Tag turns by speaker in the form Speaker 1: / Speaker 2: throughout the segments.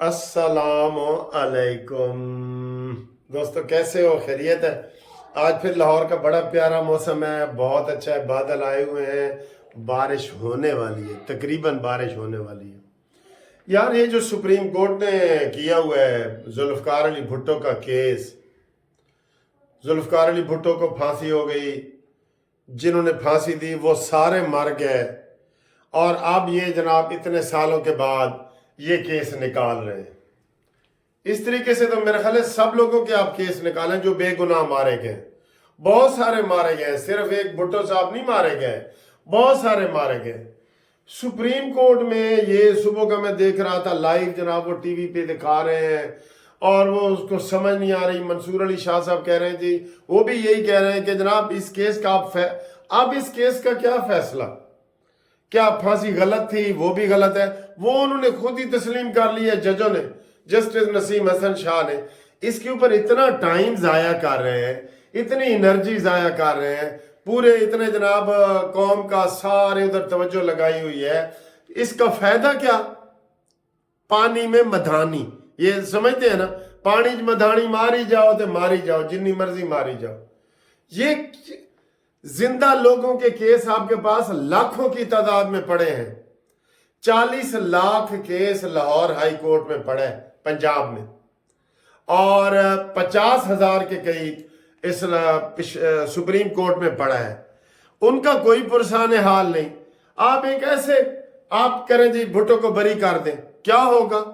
Speaker 1: अस्सलाम अलैकुम दोस्तों, कैसे हो? खैरियत है? आज फिर लाहौर का बड़ा प्यारा मौसम है, बहुत अच्छा है, बादल आए हुए हैं, बारिश होने वाली है, तकरीबन बारिश होने वाली है। यार, ये जो सुप्रीम कोर्ट ने किया हुआ है जुल्फकार अली भुट्टो का केस, जुल्फकार अली भुट्टो को फांसी हो गई, जिन्होंने फांसी दी वो सारे मर गए, और अब ये जनाब इतने सालों के बाद ये केस निकाल रहे हैं। इस तरीके से तो मेरे ख्याल है सब लोगों के आप केस निकालें जो बेगुनाह मारे गए। बहुत सारे मारे गए, सिर्फ एक भुट्टो साहब नहीं मारे गए, बहुत सारे मारे गए। सुप्रीम कोर्ट में ये सुबह का मैं देख रहा था लाइव, जनाब वो टीवी पे दिखा रहे हैं, और वो उसको समझ नहीं आ रही। मंसूर अली शाह साहब कह रहे हैं जी, वो भी यही कह रहे हैं कि जनाब इस केस का अब इस केस का क्या फैसला, क्या फांसी गलत थी? वो भी गलत है, वो उन्होंने खुद ही तस्लीम कर लिया जजों ने, जस्टिस नसीम हसन शाह ने। इसके ऊपर इतना टाइम जाया कर रहे हैं, इतनी एनर्जी जाया कर रहे हैं, पूरे इतने जनाब कौम का सारे उधर तवज्जो लगाई हुई है। इसका फायदा क्या? पानी में मधानी, ये समझते हैं ना, पानी च मधानी मारी जाओ तो मारी जाओ, जितनी मर्जी मारी जाओ। ये जिंदा लोगों के केस आपके पास लाखों की तादाद में पड़े हैं। 40 lakh case Lahore high court में पड़े पंजाब में, और 50,000 के करीब इस सुप्रीम कोर्ट में पड़ा है। उनका कोई पुरसान हाल नहीं। आप एक ऐसे आप करें जी, भुट्टो को बरी कर दें, क्या होगा?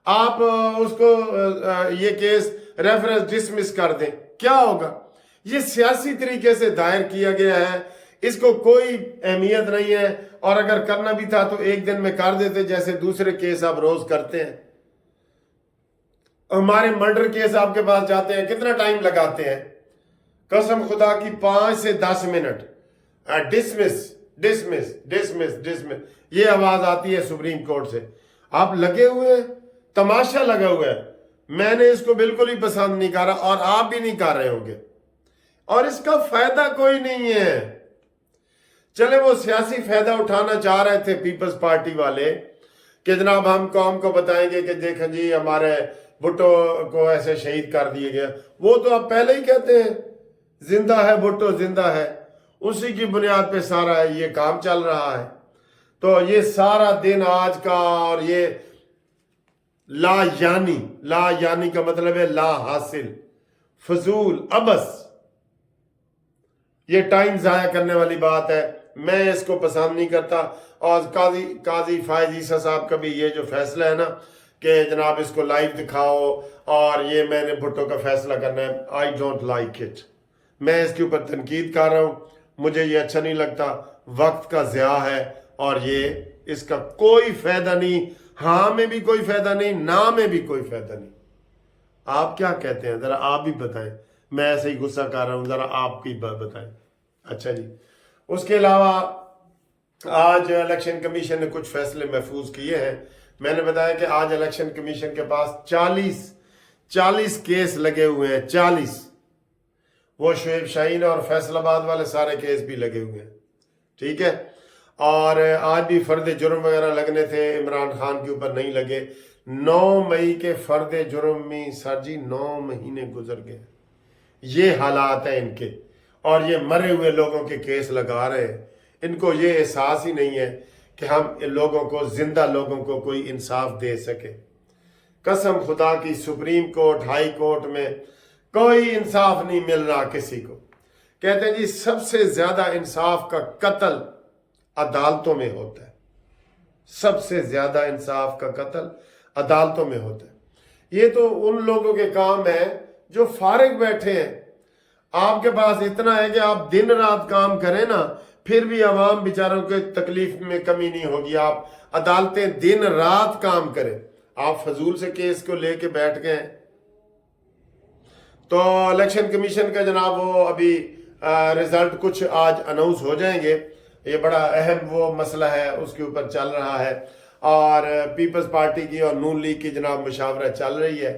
Speaker 1: आप उसको ये केस रेफरेंस डिसमिस कर दें, क्या होगा? ये सियासी तरीके से दायर किया गया है, इसको कोई अहमियत नहीं है, और अगर करना भी था तो एक दिन में कर देते, जैसे दूसरे केस आप रोज करते हैं। हमारे मर्डर केस आपके पास जाते हैं, कितना टाइम लगाते हैं? कसम खुदा की 5 से 10 minute. Dismiss dismiss dismiss dismiss, ये आवाज आती है सुप्रीम कोर्ट से। आप लगे हुए हैं, तमाशा लगा हुआ है। मैंने इसको बिल्कुल ही पसंद नहीं करा, और आप भी नहीं कर रहे होंगे, और इसका फायदा कोई नहीं है। चले वो सियासी फायदा उठाना चाह रहे थे पीपल्स पार्टी वाले कि जनाब हम कौम को बताएंगे कि देखें जी हमारे भुट्टो को ऐसे शहीद कर दिए गया। वो तो आप पहले ही कहते हैं जिंदा है भुट्टो, जिंदा है, उसी की बुनियाद पे सारा ये काम चल रहा है। तो ये सारा दिन आज का, और ये ला यानी का मतलब है ला हासिल, फजूल, अबस, ये टाइम जाया करने वाली बात है। मैं इसको पसंद नहीं करता। और काजी फायज ईसा साहब का भी ये जो फैसला है ना कि जनाब इसको लाइव दिखाओ और ये मैंने भुट्टो का फैसला करना है, आई डोंट लाइक इट। मैं इसके ऊपर तनकीद कर रहा हूँ, मुझे ये अच्छा नहीं लगता, वक्त का ज़िया है, और ये इसका कोई फायदा नहीं। हाँ में भी कोई फायदा नहीं, ना में भी कोई फायदा नहीं। आप क्या कहते हैं, जरा आप भी बताएं। मैं ऐसे ही गुस्सा कर रहा हूं, जरा आपकी बात बताएं। अच्छा जी, उसके अलावा आज इलेक्शन कमीशन ने कुछ फैसले महफूज किए हैं। मैंने बताया कि आज इलेक्शन कमीशन के पास 40 केस लगे हुए हैं, 40। वो शुएब शाहीन और फैसलाबाद वाले सारे केस भी लगे हुए हैं, ठीक है। और आज भी फर्द जुर्म वगैरह लगने थे, इमरान खान के ऊपर नहीं लगे। 9 मई के फर्द जुर्म में सर जी 9 महीने गुजर गए। ये हालात है इनके, और ये मरे हुए लोगों के केस लगा रहे हैं। इनको ये एहसास ही नहीं है कि हम इन लोगों को, जिंदा लोगों को कोई इंसाफ दे सके। कसम खुदा की, सुप्रीम कोर्ट, हाई कोर्ट में कोई इंसाफ नहीं मिल रहा किसी को। कहते हैं जी सबसे ज्यादा इंसाफ का कत्ल अदालतों में होता है, सबसे ज्यादा इंसाफ का कत्ल अदालतों में होता है। ये तो उन लोगों के काम है जो फारिग बैठे हैं। आपके पास इतना है कि आप दिन रात काम करें ना, फिर भी अवाम बेचारों के तकलीफ में कमी नहीं होगी। आप अदालतें दिन रात काम करें, आप फजूल से केस को लेके बैठ गए। तो इलेक्शन कमीशन का जनाब वो अभी रिजल्ट कुछ आज अनाउंस हो जाएंगे। ये बड़ा अहम वो मसला है, उसके ऊपर चल रहा है, और पीपल्स पार्टी की और नून लीग की जनाब मुशावरत चल रही है।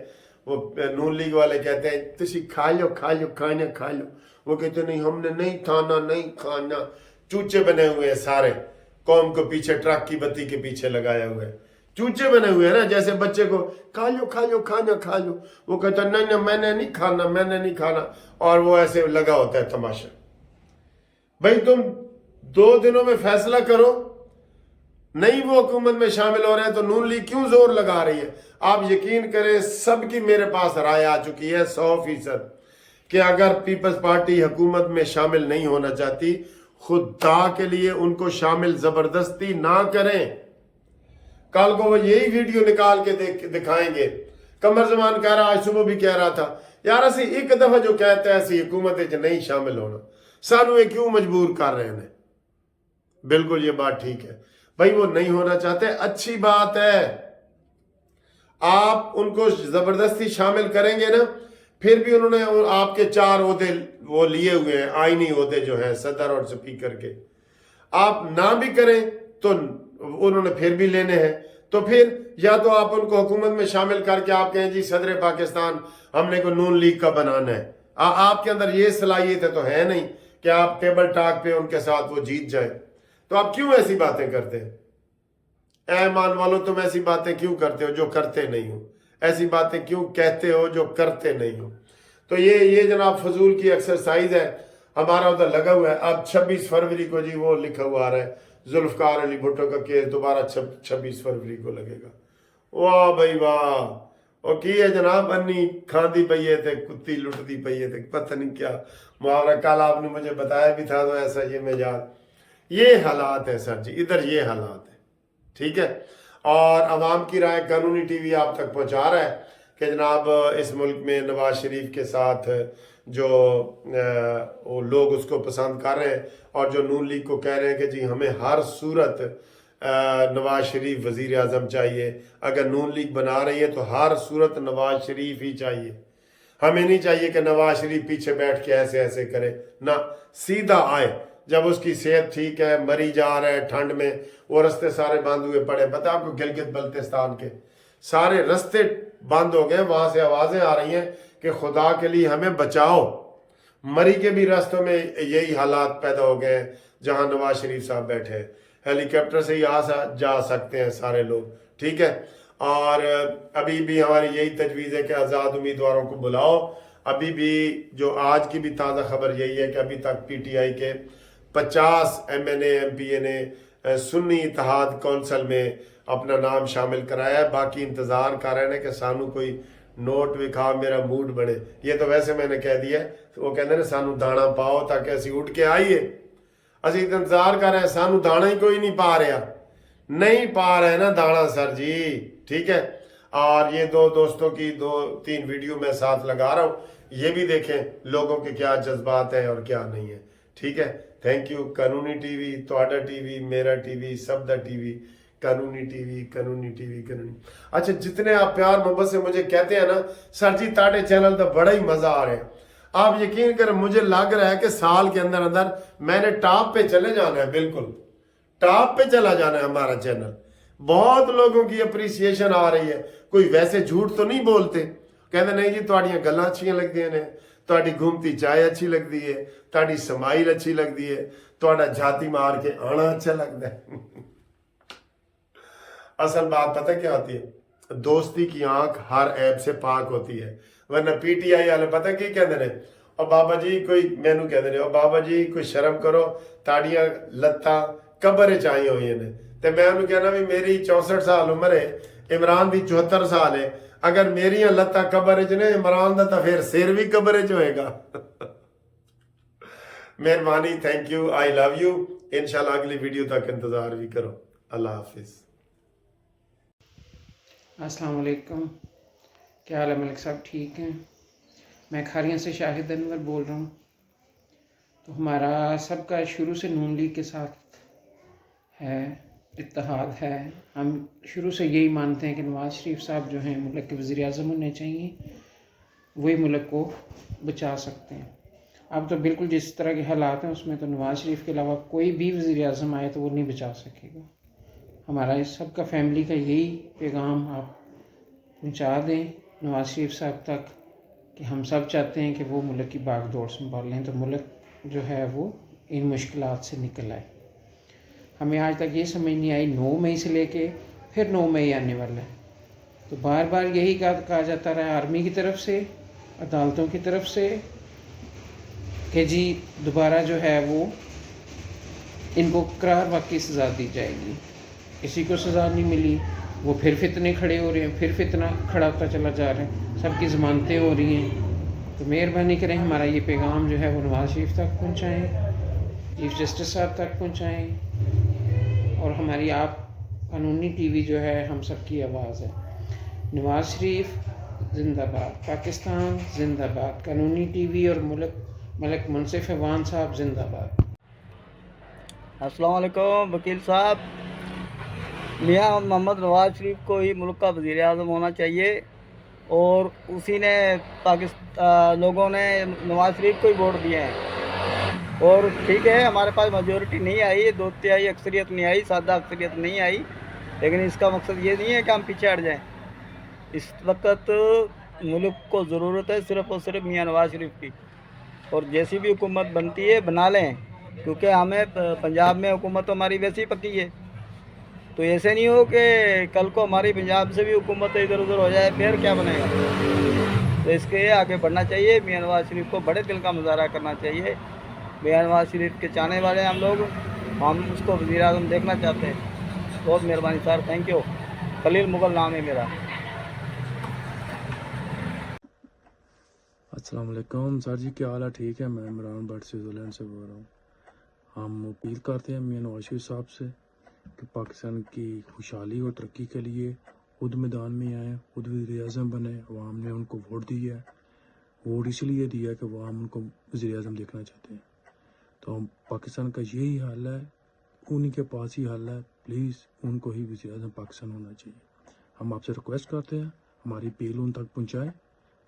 Speaker 1: वो नून लीग वाले कहते हैं तुसी खा लो खा लो। वो कहते नहीं, हमने नहीं खाना। चूचे बने हुए हैं सारे, कौम को पीछे ट्रक की बत्ती के पीछे लगाए हुए। चूचे बने हुए हैं ना, जैसे बच्चे को खा लो खाना खा लो, वो कहता नहीं नहीं मैंने नहीं खाना, और वो ऐसे लगा होता है तमाशा। भाई तुम 2 दिनों में फैसला करो, नहीं वो हुकूमत में शामिल हो रहे हैं तो नून लीग क्यों जोर लगा रही है? आप यकीन करें सबकी मेरे पास राय आ चुकी है 100% कि अगर पीपल्स पार्टी हुकूमत में शामिल नहीं होना चाहती, खुदा के लिए उनको शामिल जबरदस्ती ना करें। कल को वो यही वीडियो निकाल के दिखाएंगे। कमर जमान कह रहा, आज सुबह भी कह रहा था, यार असी एक दफा जो कहते हैं ऐसी हुकूमत नहीं शामिल होना, सानू ये क्यों मजबूर कर रहे हैं? बिल्कुल ये बात ठीक है भाई, वो नहीं होना चाहते, अच्छी बात है। आप उनको जबरदस्ती शामिल करेंगे ना, फिर भी उन्होंने आपके 4 ओहदे वो लिए हुए हैं, आईनी ओहदे जो हैं सदर और स्पीकर के, आप ना भी करें तो उन्होंने फिर भी लेने हैं। तो फिर या तो आप उनको हुकूमत में शामिल करके आप कहें जी सदर पाकिस्तान हमने को नून लीग का बनाना है। आपके अंदर ये सलाहियत तो है नहीं कि आप टेबल टॉक पे उनके साथ वो जीत जाए, तो आप क्यों ऐसी बातें करते हैं? ऐमान वालों, तुम ऐसी बातें क्यों करते हो जो करते नहीं हो? ऐसी बातें क्यों कहते हो जो करते नहीं हो? तो ये जनाब फजूल की एक्सरसाइज है। हमारा उधर लगा हुआ है, अब 26 फरवरी को जी वो लिखा हुआ आ रहा है, जुल्फकार अली भुट्टो का केस दोबारा 26 फरवरी को लगेगा। वाह भाई वाह। और की है जनाब, अन्नी खांदी पई है थे कुत्ती लुटती पई है थे, पता नहीं क्या मुहावरा, कल आपने मुझे बताया भी था, तो ऐसा ये मैं याद, ये हालात है सर जी, इधर ये हालात है, ठीक है। और अवाम की राय कानूनी टीवी आप तक पहुंचा रहा है कि जनाब इस मुल्क में नवाज शरीफ के साथ जो वो लोग उसको पसंद कर रहे हैं, और जो नून लीग को कह रहे हैं कि जी हमें हर सूरत नवाज शरीफ वजीर आज़म चाहिए, अगर नून लीग बना रही है तो हर सूरत नवाज शरीफ ही चाहिए, हमें नहीं चाहिए कि नवाज शरीफ पीछे बैठ के ऐसे ऐसे करे ना, सीधा आए। जब उसकी सेहत ठीक है, मरी जा रहा है ठंड में, वो रास्ते सारे बंद हुए पड़े, पता आपको गिलगित बल्तिस्तान के सारे रास्ते बंद हो गए, वहां से आवाजें आ रही हैं कि खुदा के लिए हमें बचाओ। मरी के भी रास्तों में यही हालात पैदा हो गए हैं जहां नवाज शरीफ साहब बैठे हैं, हेलीकॉप्टर से ही जा सकते हैं सारे लोग, ठीक है। और अभी भी हमारी यही तजवीज़ है कि आज़ाद उम्मीदवारों को बुलाओ। अभी भी जो आज की भी ताज़ा खबर यही है कि अभी तक PTI के 50 MNA MPA ने सुन्नी इत्तेहाद कौंसल में अपना नाम शामिल कराया है, बाकी इंतज़ार कर रहे हैं कि सानू कोई नोट विखा मेरा मूड बने। ये तो वैसे मैंने कह दिया, तो वो कहते हैं सानू दाना पाओ ताकि असी उठ के आइए, असी इंतजार कर रहे हैं, सानू दाना ही कोई नहीं पा रहा ना दाना सर जी, ठीक है। और ये 2 दोस्तों की 2-3 वीडियो मैं साथ लगा रहा हूँ, ये भी देखें लोगों के क्या जज्बात हैं और क्या नहीं है, ठीक है। Thank you. कानूनी टीवी, तोड़ा टीवी, मेरा टीवी, सब दा टीवी, कानूनी टीवी, कानूनी टीवी, कानूनी। अच्छा, जितने आप प्यार मोहब्बत से मुझे कहते हैं ना सर जी ताड़े चैनल तो बड़ा ही मजा आ रहा है, आप यकीन करें मुझे लग रहा है कि साल के अंदर अंदर मैंने टॉप पे चले जाना है, बिल्कुल टॉप पे चला जाना है हमारा चैनल। बहुत लोगों की अप्रिसिएशन आ रही है, कोई वैसे झूठ तो नहीं बोलते, कहते नहीं जी तुहाड़ियां गल्लां अच्छियां लगदियां ने, तुहाड़ी घूमती चाय अच्छी लगती है, तुहाड़ी समाइल अच्छी लगती है, तुहाड़ा झाती मार के आना अच्छा लगता है। असल बात पता क्या होती है, दोस्ती की आंख हर ऐब से पाक होती है, वरना PTI वाले पता की कहते हैं, और बाबा जी कोई मैनू कहते हैं, और बाबा जी कोई शर्म करो ताड़ियां लत्तां कबर च आई हुई ने, तो मैं उन्होंने कहना भी मेरी 64 साल उम्र है, इमरान की 74 साल है, अगर मेरिया लत्तां कबर च ने इमरान का तो फिर सिर भी कबर च होएगा। मेहरबानी, thank you, I love you. इंशाल्लाह अगली वीडियो तक इंतजार भी करो। अल्लाह हाफिज।
Speaker 2: अस्सलाम वालेकुम, क्या हाल है मलिक साहब, ठीक हैं? मैं खारियां से शाहिद अनवर बोल रहा हूँ। तो हमारा सबका शुरू से नून लीग के साथ है, इत्तेहाद है। हम शुरू से यही मानते हैं कि नवाज शरीफ साहब जो हैं मुल्क के वज़ीर आज़म होने चाहिए, वही मुल्क को बचा सकते हैं। अब तो बिल्कुल जिस तरह के हालात हैं उसमें तो नवाज शरीफ के अलावा कोई भी वज़ीर आज़म आए तो वो नहीं बचा सकेगा। हमारा इस सबका फैमिली का यही पैगाम आप पहुंचा दें नवाज शरीफ साहब तक कि हम सब चाहते हैं कि वो मुल्क की बागडोर संभाल लें, तो मुल्क जो है वो इन मुश्किलात से निकल आए। हमें आज तक ये समझ नहीं आई 9 मई से लेके फिर 9 मई आने वाला है। तो बार बार यही कहा जाता रहा आर्मी की तरफ से, अदालतों की तरफ से, कि जी दोबारा जो है वो इनको करार वाकई सज़ा दी जाएगी। किसी को सज़ा नहीं मिली, वो फिर फितने खड़े हो रहे हैं, फिर फितना खड़ा होता चला जा रहा है, सबकी ज़मानतें हो रही हैं। तो मेहरबानी करें हमारा ये पैगाम जो है वो नवाज़ शरीफ तक पहुँचाएँ, चीफ जस्टिस साहब तक पहुँचाएँ, और हमारी आप कानूनी टीवी जो है हम सब की आवाज़ है। नवाज़ शरीफ जिंदाबाद, पाकिस्तान जिंदाबाद, कानूनी टीवी और मलिक मुनसिफ अवान साहब जिंदाबाद।
Speaker 3: अस्सलाम वालेकुम वकील साहब, मियाँ मोहम्मद नवाज शरीफ को ही मुल्क का वज़ीर आज़म होना चाहिए, और उसी ने लोगों ने नवाज शरीफ को ही वोट दिए हैं। और ठीक है, हमारे पास मेजॉरिटी नहीं आई, 2/3 अक्सरियत नहीं आई, सादा अक्सरियत नहीं आई, लेकिन इसका मकसद ये नहीं है कि हम पीछे हट जाएं। इस वक्त मुल्क को ज़रूरत है सिर्फ़ और सिर्फ मियाँ नवाज शरीफ की, और जैसी भी हुकूमत बनती है बना लें, क्योंकि हमें पंजाब में हुकूमत हमारी वैसे ही पक्की है। तो ऐसे नहीं हो कि कल को हमारी पंजाब से भी हुकूमत इधर उधर हो जाए, फिर क्या बनेगा। तो इसके लिए आगे बढ़ना चाहिए, मियाँ नवाज शरीफ को बड़े दिल का मुजाहरा करना चाहिए। मियाँ नवाज शरीफ के चाहने वाले हम लोग, हम उसको वज़ीर आज़म देखना चाहते हैं। बहुत मेहरबानी sir, thank you. Khalil Mughal नाम है मेरा।
Speaker 4: अस्सलाम वालेकुम सर जी, क्या हाल है? ठीक है, मैं इमरान भट्ट स्विट्ज़रलैंड से बोल रहा हूँ। हम अपील करते हैं मियाँ नवाज शरीफ साहब से कि पाकिस्तान की खुशहाली और तरक्की के लिए खुद मैदान में आए, खुद वज़ीर आज़म बने। अवाम ने उनको वोट दिया है, वोट इसलिए दिया है कि वो हम उनको वज़ीर आज़म देखना चाहते हैं। तो हम पाकिस्तान का यही हाल है, उन्हीं के पास ही हाल है, प्लीज़ उनको ही वज़ीर आज़म पाकिस्तान होना चाहिए। हम आपसे रिक्वेस्ट करते हैं, हमारी अपील उन तक पहुँचाएँ।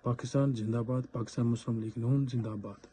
Speaker 4: पाकिस्तान जिंदाबाद, पाकिस्तान मुस्लिम लीग नून जिंदाबाद।